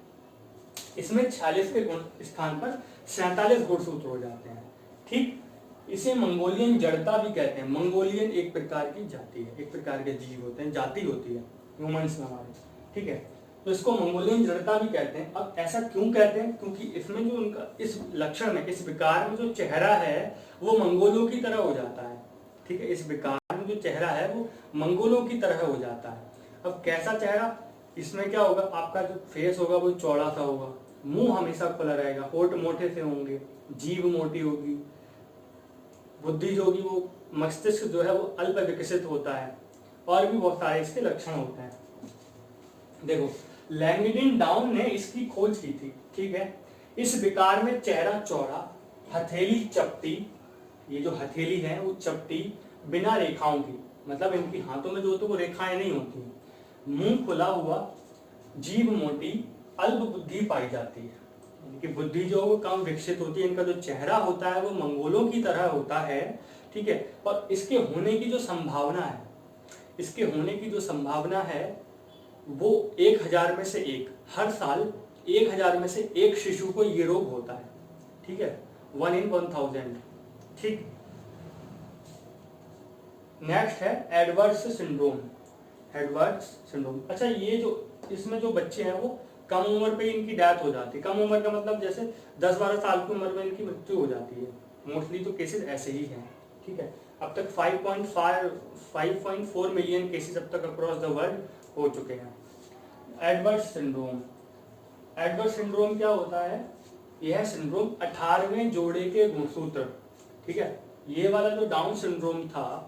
इसमें 46 के स्थान पर 47 गुणसूत्र हो जाते हैं। ठीक, इसे मंगोलियन जड़ता भी कहते हैं। मंगोलियन एक प्रकार की जाति है, एक प्रकार के जीव होते हैं, जाति होती है ह्यूमंस में हमारे। ठीक है, तो इसको मंगोलियन जड़ता भी कहते हैं। अब ऐसा क्यों कहते हैं? क्योंकि इसमें जो उनका इस लक्षण में, इस विकार में जो चेहरा है वो मंगोलों की तरह हो जाता है। ठीक है, इस विकार में जो चेहरा है वो मंगोलों की तरह हो जाता है। अब कैसा चेहरा? इसमें क्या होगा, आपका जो फेस होगा वो चौड़ा सा होगा, मुंह हमेशा खुला रहेगा, होठ मोटे से होंगे, जीभ मोटी होगी, बुद्धि जो होगी वो, मस्तिष्क जो है वो अल्प विकसित होता है, और भी बहुत सारे इसके लक्षण होते हैं। देखो लैंगडन डाउन ने इसकी खोज की थी। ठीक है, इस विकार में चेहरा चौड़ा, हथेली चपटी, ये जो हथेली है वो चपटी, बिना रेखाओं की, मतलब इनकी हाथों में जो होती है वो रेखाएं नहीं होती, मुंह खुला हुआ, जीभ मोटी, अल्प बुद्धि पाई जाती है, इनकी बुद्धि जो वो कम विकसित होती है। इनका जो चेहरा होता है वो मंगोलों की तरह होता है। ठीक है, और इसके होने की जो संभावना है, इसके होने की जो संभावना है वो 1000 में से एक, हर साल 1000 में से एक शिशु को ये रोग होता है। ठीक है, 1 in 1000। ठीक, नेक्स्ट है एडवर्स सिंड्रोम। एडवर्स सिंड्रोम, अच्छा ये जो इसमें जो बच्चे हैं वो कम उम्र पे इनकी डेथ हो जाती है। कम उम्र का मतलब जैसे 10-12 साल की उम्र में इनकी मृत्यु हो जाती है। मोस्टली तो केसेस ऐसे ही हैं। ठीक है, अब तक 5.4 मिलियन केसेस अब तक अक्रॉस द वर्ल्ड हो चुके हैं। एडवर्स सिंड्रोम, एडवर्स सिंड्रोम क्या होता है? यह सिंड्रोम 18वें जोड़े के गुणसूत्र, ठीक है, ये वाला जो डाउन सिंड्रोम था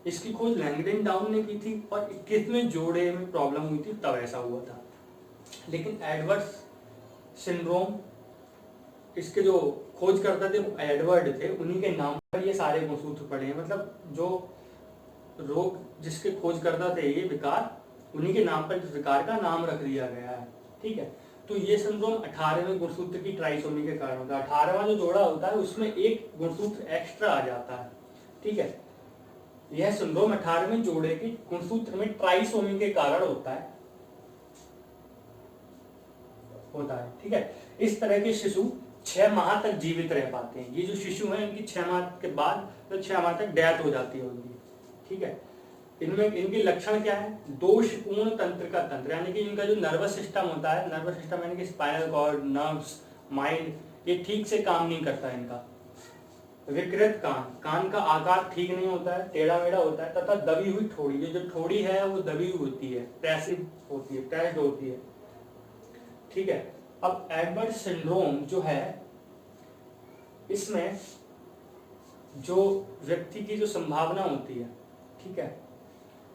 इसकी खोज लैंगडन डाउन ने की थी, और 21वें जोड़े में प्रॉब्लम हुई थी तब ऐसा हुआ था। लेकिन एडवर्स सिंड्रोम, इसके जो खोज करता थे वो एडवर्ड थे, उन्हीं के नाम पर ये सारे गुणसूत्र पड़े हैं। मतलब जो रोग जिसके खोज करता थे, ये विकार, उन्हीं के नाम पर इस विकार का नाम रख दिया गया है। ठीक है, तो ये सिंड्रोम 18वें गुणसूत्र की ट्राइसोमी के कारण होता है। 18वां जो जोड़ा होता है उसमें एक गुणसूत्र एक्स्ट्रा आ जाता है। ठीक है, यह सिंड्रोम 18वें जोड़े के गुणसूत्र में ट्राइसोमी के कारण होता है। ठीक है, इस तरह के शिशु 6 माह तक जीवित रह पाते हैं। ये जो शिशु हैं इनकी 6 माह के बाद तो 6 माह तक डेथ हो जाती है उनकी। ठीक है, इनमें इनके लक्षण क्या है? दोषपूर्ण तंत्र का तंत्र, यानी कि इनका जो नर्वस सिस्टम होता है, नर्वस सिस्टम यानी कि स्पाइनल कॉर्ड, नर्व्स, माइंड, ये ठीक से काम नहीं करता है इनका। विकृत कान, कान का आकार ठीक नहीं होता है, टेढ़ा मेढ़ा होता है, तथा दबी हुई ठोड़ी, ये जो ठोड़ी है वो दबी हुई होती है, पैसिव होती है, प्रेस्ड होती है। ठीक है, अब एडवर्ड सिंड्रोम जो है इसमें जो व्यक्ति की जो संभावना होती है, ठीक है,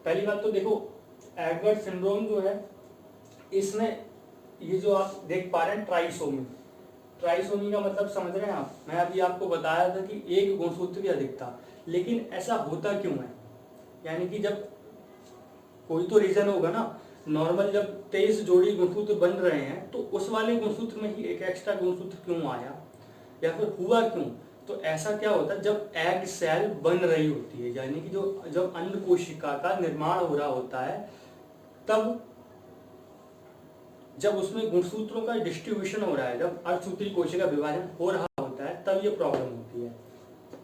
पहली बात तो देखो एडवर्ड सिंड्रोम जो है इसमें ये जो आप देख पा रहे हैं ट्राइसोमी, ट्राइसोमी का मतलब समझ रहे हैं आप? मैं अभी आपको बताया था कि एक गुणसूत्र की अधिकता, लेकिन ऐसा होता क्यों है? यानी कि जब कोई तो रीजन होगा ना, नॉर्मल जब 23 जोड़ी गुणसूत्र बन रहे हैं तो उस वाले गुणसूत्र में ही एक एक्स्ट्रा गुणसूत्र क्यों आया, या फिर हुआ क्यों? तो ऐसा क्या होता है, जब एग सेल बन रही होती है, यानी कि जो जब अंड कोशिका का निर्माण हो रहा होता है, तब जब उसमें गुणसूत्रों का डिस्ट्रीब्यूशन हो रहा है, जब अर्धसूत्री कोशिका विभाजन हो रहा होता है, तब ये प्रॉब्लम होती है।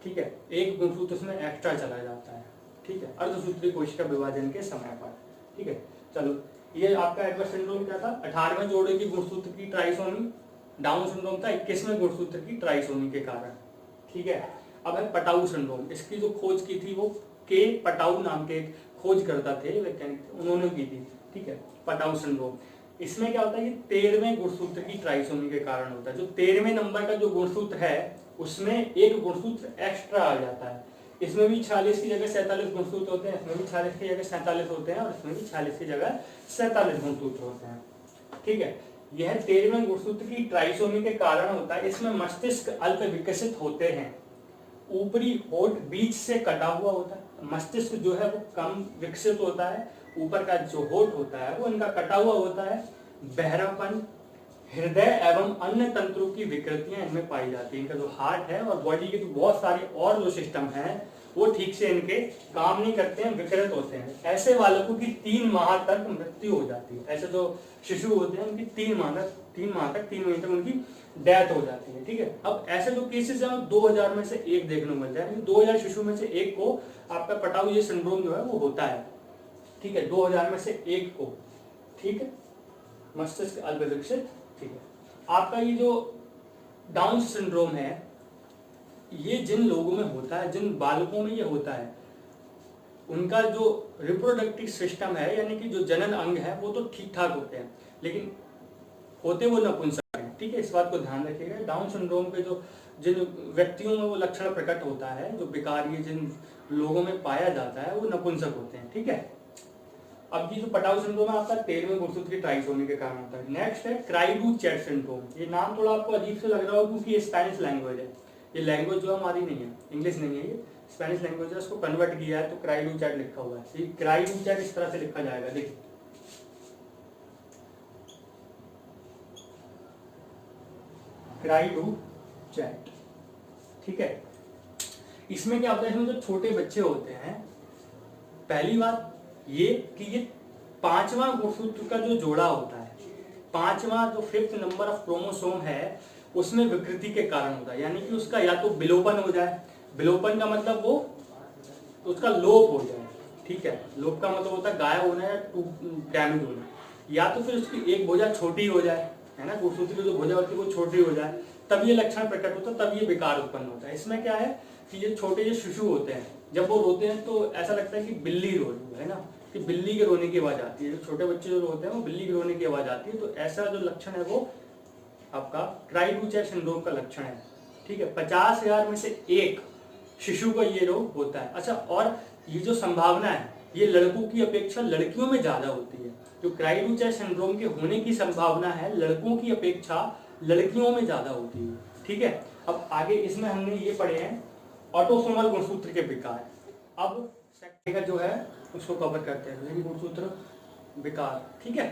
ठीक है, एक गुणसूत्र उसमें एक्स्ट्रा चला जाता है। ठीक है, अर्धसूत्री कोशिका विभाजन के समय पर। ठीक है, चलो ये आपका एडवर्स सिंड्रोम क्या था, 18वें जोड़े की गुणसूत्र की ट्राइसोमी, डाउन सिंड्रोम था 21वें गुणसूत्र की ट्राइसोमी के कारण। ठीक है, अब है पटाऊ सिंड्रोम। इसकी जो खोज की थी वो के पटाऊ नाम के एक खोजकर्ता थे वैज्ञानिक, उन्होंने की थी। ठीक है, पटाऊ सिंड्रोम। इसमें क्या होता है, ये 13वें गुणसूत्र की ट्राइसोमी के कारण होता है। जो 13वें नंबर का जो गुणसूत्र है उसमें एक गुणसूत्र एक्स्ट्रा आ जाता है। इसमें भी 46 की जगह 47 गुणसूत्र होते हैं, इसमें भी 46 की जगह 47 होते हैं, और इसमें भी 46 की जगह 47 गुणसूत्र होते हैं। ठीक है, यह 13वें गुणसूत्र की ट्राइसोमी के कारण होता है। इसमें मस्तिष्क अल्प विकसित होते हैं, ऊपरी होठ बीच से कटा हुआ होता है। मस्तिष्क जो है वो कम विकसित होता है, ऊपर का जो होठ होता है वो इनका कटा हुआ होता है। बहरापन, हृदय एवं अन्य तंत्रों की विकृतियां इनमें पाई जाती है। इनका जो हार्ट है और बॉडी के जो बहुत सारे और जो सिस्टम हैं वो ठीक से इनके काम नहीं करते हैं, विकृत होते हैं। ऐसे बालकों की 3 माह तक मृत्यु हो जाती है। ऐसे जो शिशु होते हैं उनकी 3 महीने तक उनकी डेथ हो जाती है। ठीक है, अब ऐसे जो केसेस हैं 2000 में से एक देखने को मिलता है। 2000 शिशु में से एक को आपका पटाऊ ये सिंड्रोम जो है वो होता है। ठीक है, 2000 में से एक को। ठीक है, मस्तिष्क अल्प विकसित। ठीक है, आपका ये जो डाउन सिंड्रोम है ये जिन लोगों में होता है, जिन बालकों में ये होता है, उनका जो रिप्रोडक्टिव सिस्टम है यानी कि जो जनन अंग है वो तो ठीक ठाक होते हैं, लेकिन होते वो नपुंसक हैं। ठीक है, इस बात को ध्यान रखिएगा। डाउन सिंड्रोम के जो जिन व्यक्तियों में वो लक्षण प्रकट होता है, जो विकारी जिन लोगों में पाया जाता है वो नपुंसक होते हैं। ठीक है, अब ये जो पटाऊ सिंड्रोम है आपका 13वें गुणसूत्र की ट्राइसोमी के कारण होता है। नेक्स्ट है क्राइडू-चैट सिंड्रोम। ये नाम थोड़ा आपको अजीब से लग रहा हो क्योंकि ये स्पेनिश लैंग्वेज है। ये लैंग्वेज जो हमारी नहीं है, इंग्लिश नहीं है, ये स्पेनिश लैंग्वेज है। उसको कन्वर्ट किया है तो क्राइडू-चैट लिखा हुआ है। ये क्राइडू-चैट इस तरह से लिखा जाएगा, देखिए क्राइडू-चैट। ठीक है, इसमें क्या होता है, इसमें जो छोटे बच्चे होते हैं, पहली बात ये कि ये 5वां गुणसूत्र का जो जोड़ा होता है, 5वां जो 5th नंबर ऑफ क्रोमोसोम है उसमें विकृति के कारण होता है। यानी कि उसका या तो विलोपन हो जाए, विलोपन का मतलब वो उसका लोप हो जाए। ठीक है, लोप का मतलब होता है गायब होना या डैमेज होना, या तो फिर उसकी एक भुजा छोटी हो जाए, है ना, गुणसूत्र की जो भुजा होती है वो छोटी हो जाए, तब ये लक्षण प्रकट होता है, तब ये विकार उत्पन्न होता है। इसमें क्या है कि ये छोटे जो शिशु होते हैं जब वो रोते हैं तो ऐसा लगता है कि बिल्ली रो रही है ना, कि बिल्ली के रोने की आवाज आती है। जो छोटे बच्चे जो होते हैं वो बिल्ली के रोने की आवाज आती है। तो ऐसा जो लक्षण है वो आपका क्राइडू-चैट सिंड्रोम का लक्षण है। ठीक है, 50,000 में से एक शिशु को ये रोग होता है। अच्छा, और ये जो संभावना है ये लड़कों की अपेक्षा लड़कियों में ज्यादा होती है। जो क्राइडू-चैट सिंड्रोम के होने की संभावना है लड़कों की अपेक्षा लड़कियों में ज्यादा होती है। ठीक है, अब आगे इसमें हमने ये पढ़े हैं ऑटोसोमल गुणसूत्र के विकार। अब सेकंड जो है उसको कवर करते हैं, लिंग गुणसूत्र विकार। ठीक है,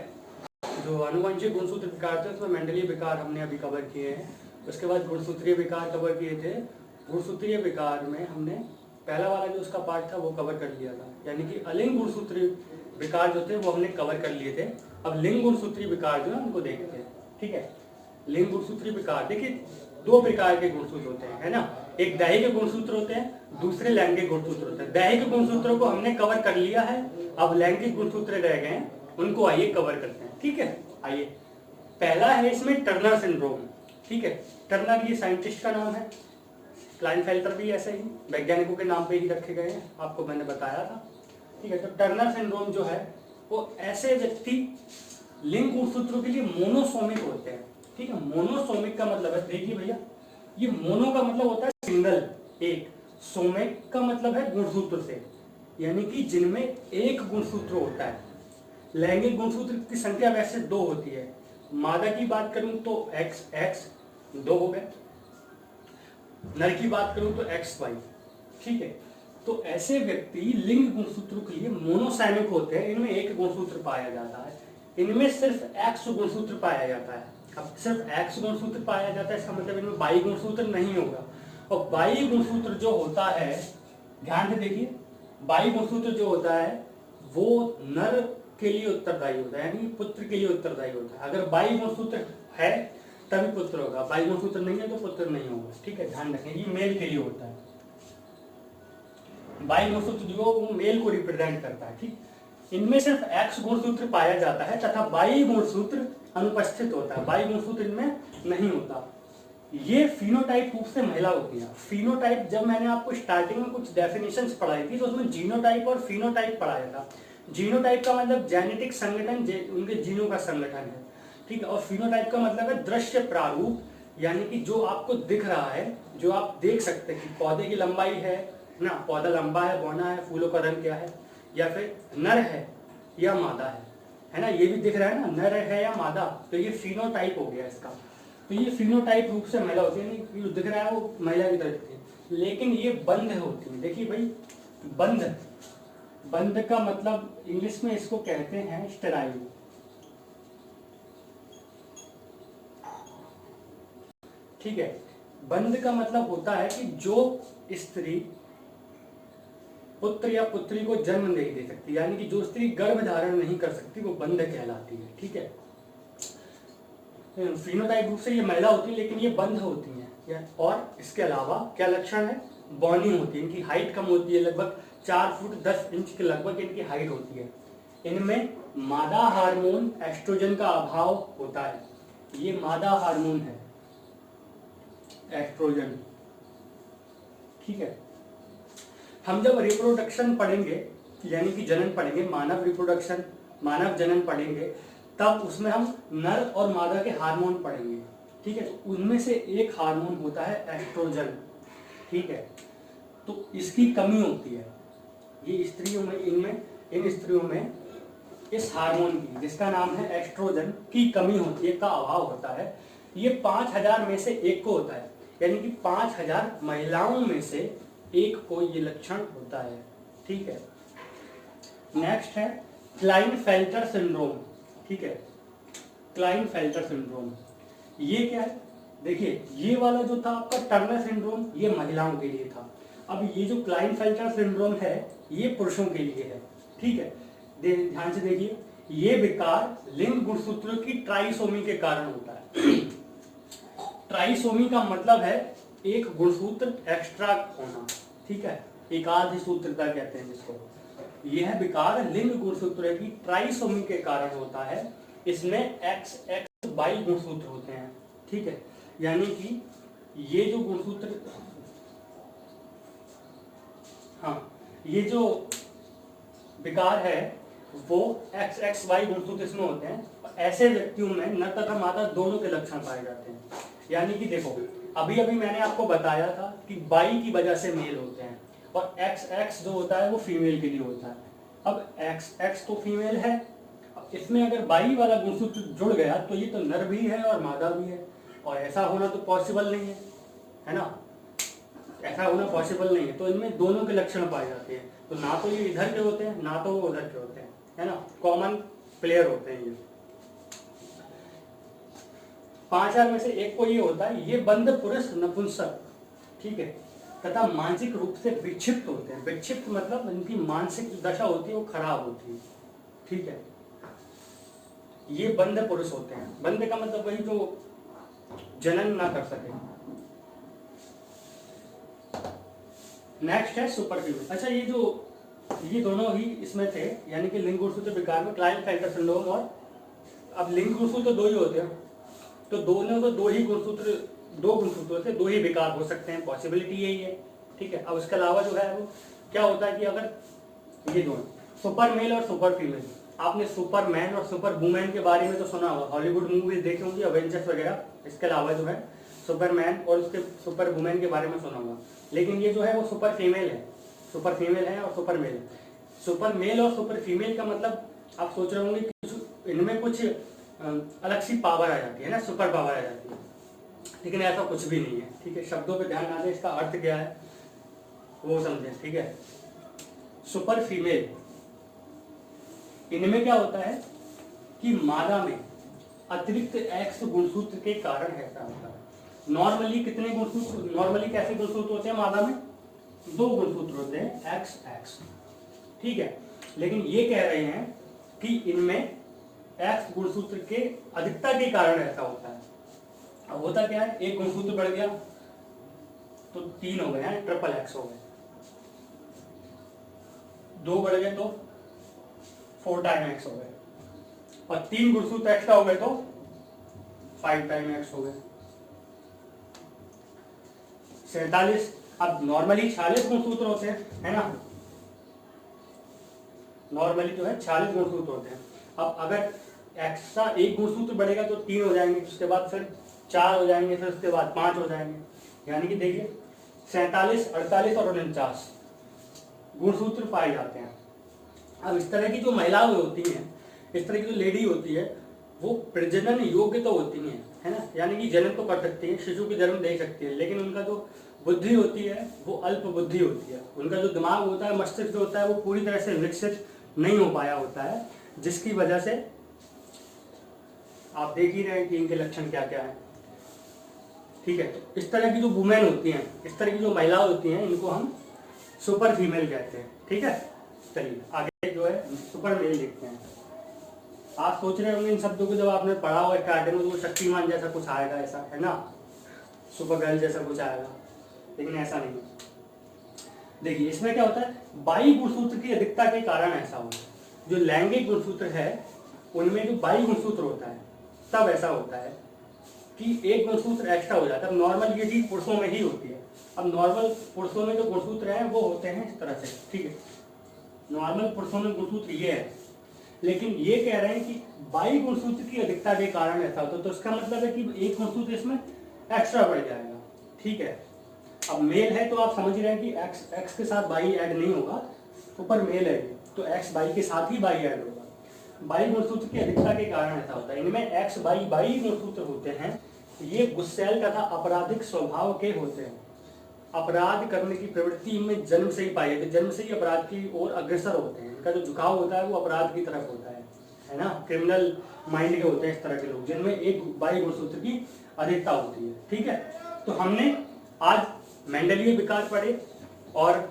जो आनुवंशिक गुणसूत्र विकार थे उसमें मेंडलीय विकार हमने अभी कवर किए हैं। उसके बाद गुणसूत्रीय विकार कवर किए थे। गुणसूत्रीय विकार में हमने पहला वाला जो उसका पार्ट था वो कवर कर लिया था, यानी कि अलिंग गुणसूत्रीय विकार जो थे वो हमने कवर कर लिए थे। अब लिंग गुणसूत्रीय विकार जो है उनको देखते हैं। ठीक है, लिंग गुणसूत्रीय विकार देखिए 2 प्रकार के गुणसूत्र होते हैं, है ना। एक दैहिक गुणसूत्र होते हैं, दूसरे लैंगिक गुणसूत्र होते हैं। दैहिक गुणसूत्रों को हमने कवर कर लिया है, अब लैंगिक गुणसूत्र रह गए हैं, उनको आइए कवर करते हैं। ठीक है, आइए पहला है इसमें टर्नर सिंड्रोम। ठीक है, टर्नर ये साइंटिस्ट का नाम है, क्लाइनफेल्टर भी ऐसे ही वैज्ञानिकों के नाम पे ही रखे गए हैं, आपको मैंने बताया था। ठीक है, तो टर्नर सिंड्रोम जो है वो ऐसे व्यक्ति लिंग गुणसूत्रों के लिए मोनोसोमिक होते हैं। ठीक है, मोनोसोमिक का मतलब है, देखिए भैया, ये मोनो का मतलब होता है सिंगल, एक, सोमिक का मतलब है गुणसूत्र से, यानी कि जिनमें एक गुणसूत्र होता है। लैंगिक गुणसूत्र की संख्या वैसे 2 होती है। मादा की बात करूं तो XX 2 हो गए, नर की बात करूं तो XY। ठीक है, तो ऐसे व्यक्ति लिंग गुणसूत्रों के लिए मोनोसैमिक होते हैं, इनमें एक गुणसूत्र पाया जाता है। इनमें सिर्फ X गुणसूत्र पाया जाता है। अब सिर्फ X गुणसूत्र पाया जाता है, इसका मतलब इनमें Y गुणसूत्र नहीं होगा। और Y गुणसूत्र जो होता है, ध्यान से देखिए, Y गुणसूत्र जो होता है वो नर के लिए उत्तरदायी होता है, यानी पुत्र के लिए उत्तरदायी होता है। अगर Y गुणसूत्र है तभी पुत्र होगा, Y गुणसूत्र नहीं है तो पुत्र नहीं होगा। ठीक है, ध्यान रखें, ये मेल के लिए होता है। Y गुणसूत्र जो वो मेल को रिप्रेजेंट करता है। ठीक, इनमें सिर्फ X गुणसूत्र पाया जाता है तथा Y गुणसूत्र अनुपस्थित होता है, Y गुणसूत्र इनमें नहीं होता। ये फिनोटाइप रूप से महिला होती है। फिनोटाइप, जब मैंने आपको स्टार्टिंग में कुछ डेफिनेशंस पढ़ाई थी तो उसमें जीनोटाइप और फिनोटाइप पढ़ाया था। जीनोटाइप का मतलब जेनेटिक संगठन, उनके जीनों का संगठन है, ठीक है। और फिनोटाइप का मतलब है दृश्य प्रारूप, यानी कि जो आपको दिख रहा है, जो आप देख सकते हैं कि पौधे की लंबाई है ना, पौधा लंबा है, बौना है, फूलों का रंग क्या है, या फिर नर है या मादा है ना, ये भी दिख रहा है ना, नर है या मादा, तो ये फिनोटाइप हो गया इसका। तो ये फिनोटाइप रूप से महिला होती है, जो दिख रहा है वो महिला की तरह दिखती है, लेकिन ये बंध होती है। देखिए भाई, बंध, बंध का मतलब इंग्लिश में इसको कहते हैं स्टेराइल। ठीक है, बंध का मतलब होता है कि जो स्त्री पुत्र या पुत्री को जन्म नहीं दे सकती, यानी कि जो स्त्री गर्भ धारण नहीं कर सकती, वो बंध कहलाती है। ठीक है, फिनोटाइप रूप से ये महिला होती है, लेकिन ये बंध होती हैं। और इसके अलावा क्या लक्षण है, बौनी होती है, इनकी हाइट कम होती है, लगभग 4 फुट 10 इंच के लगभग इनकी हाइट होती है। इनमें मादा हार्मोन एस्ट्रोजन का अभाव होता है, ये मादा हार्मोन है एस्ट्रोजन। ठीक है, हम जब रिप्रोडक्शन पढ़ेंगे, यानी कि जनन पढ़ेंगे, मानव रिप्रोडक्शन, मानव जनन पढ़ेंगे, तब उसमें हम नर और मादा के हार्मोन पढ़ेंगे। ठीक है, तो उनमें से एक हार्मोन होता है एस्ट्रोजन। ठीक है, तो इसकी कमी होती है, ये स्त्रियों में, इनमें, इन स्त्रियों में इस हार्मोन की, जिसका नाम है एस्ट्रोजन, की कमी होती है, का अभाव होता है। ये 5000 में से एक को होता है, यानी कि 5000 महिलाओं में से एक को ये लक्षण होता है। ठीक है, नेक्स्ट है क्लाइनफेल्टर सिंड्रोम। ठीक है, क्लाइनफेल्टर सिंड्रोम ये क्या है, देखिए ये वाला जो था आपका टर्नर सिंड्रोम, ये महिलाओं के लिए था। अब ये जो क्लाइनफेल्टर सिंड्रोम है, ये पुरुषों के लिए है। ठीक है, ध्यान से देखिए, ये विकार लिंग गुणसूत्रों की ट्राइसोमी के कारण होता है। ट्राइसोमी का मतलब है एक गुणसूत्र एक्स्ट्रा होना। ठीक है, एकाध सूत्रता कहते हैं जिसको। यह विकार लिंग गुणसूत्र की ट्राइसोमी के कारण होता है। इसमें XXY गुणसूत्र होते हैं। ठीक है, यानी कि ये जो गुणसूत्र, हाँ, ये जो विकार है वो XXY गुणसूत्र इसमें होते हैं। ऐसे व्यक्तियों में नर तथा मादा दोनों के लक्षण पाए जाते हैं। यानी कि देखो, अभी अभी मैंने आपको बताया था कि Y की वजह से मेल होते हैं और XX जो होता है वो फीमेल के लिए होता है। अब XX तो फीमेल है, अब इसमें अगर Y वाला गुणसूत्र जुड़ गया तो ये तो नर भी है और मादा भी है, और ऐसा होना तो पॉसिबल नहीं है ना, ऐसा होना पॉसिबल नहीं है। तो इनमें दोनों के लक्षण पाए जाते हैं। तो ना तो ये इधर के होते हैं, ना तो वो उधर के होते हैं, है ना, कॉमन प्लेयर होते हैं ये। 5000 में से एक को ये होता है। ये बंध पुरुष नपुंसक, ठीक है, तथा मानसिक रूप से विक्षिप्त होते हैं। विक्षिप्त मतलब इनकी मानसिक दशा होती है वो खराब होती है। ठीक है, ये बंध पुरुष होते हैं। बंध का मतलब वही जो जनन ना कर सके। नेक्स्ट है सुपर फीमेल। अच्छा, ये दोनों ही इसमें थे, यानी कि लिंग गुणसूत्र विकार में क्लाइनफेल्टर सिंड्रोम। और अब लिंग गुणसूत्र दो ही होते हैं, तो दोनों को दो गुणसूत्र से दो ही विकार हो सकते हैं, पॉसिबिलिटी यही है। ठीक है, अब उसके अलावा जो है वो क्या होता है कि अगर ये दोनों सुपर मेल और सुपर फीमेल, आपने सुपर मैन और सुपर वुमेन के बारे में तो सुना होगा, हॉलीवुड मूवीज देखे होंगे, अवेंजर्स वगैरह। इसके अलावा जो है सुपर मैन और उसके सुपर वुमेन के बारे में सुना होगा, लेकिन ये जो है वो सुपर फीमेल है। सुपर फीमेल है और सुपर मेल है। सुपर मेल और सुपर फीमेल का मतलब आप सोच रहे होंगे कि इनमें कुछ अलग सी पावर आ जाती है ना, सुपर पावर आ जाती है, लेकिन ऐसा कुछ भी नहीं है। ठीक है, शब्दों पे ध्यान ना दें, इसका अर्थ क्या है वो समझें। ठीक है, सुपर फीमेल, इनमें क्या होता है कि मादा में अतिरिक्त X गुणसूत्र के कारण ऐसा होता है। नॉर्मली कितने गुणसूत्र, नॉर्मली कैसे गुणसूत्र होते हैं मादा में? 2 गुणसूत्र होते हैं XX। ठीक है, लेकिन ये कह रहे हैं कि इनमें X गुणसूत्र के अधिकता के कारण ऐसा होता है। अब होता क्या है, एक गुणसूत्र बढ़ गया तो 3 हो गए, ट्रिपल X हो गए, 2 बढ़ गए तो 4 टाइम एक्स हो गए, और 3 गुणसूत्र एक्स्ट्रा हो गए तो 5 टाइम एक्स हो गए। 47। अब नॉर्मली 46 गुणसूत्र होते हैं, है ना, नॉर्मली जो है 46 गुणसूत्र होते हैं। अब अगर एक्स्ट्रा एक गुणसूत्र बढ़ेगा तो 3 हो जाएंगे, उसके बाद फिर 4 हो जाएंगे, फिर उसके बाद 5 हो जाएंगे। यानी कि देखिए 47, 48 और 49 गुणसूत्र पाए जाते हैं। अब इस तरह की जो महिलाएं होती हैं, इस तरह की जो लेडी होती है, वो प्रजनन योग्य तो होती हैं, है ना, यानी कि जन्म तो कर सकती है, शिशु की जन्म दे सकती है, लेकिन उनका जो बुद्धि होती है वो अल्प बुद्धि होती है। उनका जो दिमाग होता है, मस्तिष्क जो होता है, वो पूरी तरह से विकसित नहीं हो पाया होता है, जिसकी वजह से आप देख ही रहे हैं कि इनके लक्षण क्या क्या है। ठीक है, तो इस तरह की जो वुमेन होती हैं, इस तरह की जो महिला होती हैं, इनको हम सुपर फीमेल कहते हैं। ठीक है, चलिए आगे जो है सुपर मेल देखते हैं। आप सोच रहे होंगे इन शब्दों को जब आपने पढ़ा हो स्टार्टिंग में, तो शक्तिमान जैसा कुछ आएगा, ऐसा है ना, सुपर गर्ल जैसा कुछ आएगा, लेकिन ऐसा नहीं है। देखिए इसमें क्या होता है, बाई गुणसूत्र की अधिकता के कारण ऐसा होता है। जो लैंगिक गुणसूत्र है उनमें जो बाई गुणसूत्र होता है तब ऐसा होता है कि एक गुणसूत्र एक्स्ट्रा हो जाता है। नॉर्मल ये चीज पुरुषों में ही होती है। अब नॉर्मल पुरुषों में जो गुणसूत्र हैं वो होते हैं इस तरह से, ठीक है, नॉर्मल पुरुषों में गुणसूत्र ये है, लेकिन ये कह रहे हैं कि बाई गुणसूत्र की अधिकता के कारण ऐसा होता है। तो इसका मतलब है कि एक गुणसूत्र इसमें एक्स्ट्रा बढ़ जाएगा। ठीक है, अब मेल है तो आप समझ रहे हैं कि एक्स के साथ बाई ऐड नहीं होगा, ऊपर मेल है तो एक्स बाई के साथ ही बाई ऐड होगा। बाई गुणसूत्र की अधिकता के कारण ऐसा होता है। इनमें एक्स बाई गुणसूत्र होते हैं। ये गुस्सैल तथा आपराधिक स्वभाव के होते हैं। अपराध करने की प्रवृत्ति इनमें जन्म से ही पाई जाती है, जन्म से ही अपराध की ओर अग्रसर होते हैं। इनका जो झुकाव होता है वो अपराध की तरफ होता है ना, क्रिमिनल माइंड के होते हैं इस तरह के लोग, जिनमें एक बाई गुणसूत्र की अधिकता होती है। ठीक है, तो हमने आज मेंडलीय विकार पढ़े और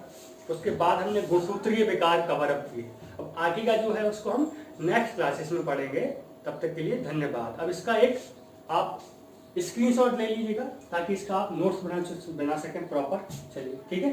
उसके बाद हमने गुणसूत्रीय विकार कवर अप किए। अब आगे का जो है उसको हम नेक्स्ट क्लासेस में पढ़ेंगे। तब तक के लिए धन्यवाद। अब इसका एक आप स्क्रीनशॉट ले लीजिएगा ताकि इसका आप नोट्स बना सकें प्रॉपर। चलिए ठीक है।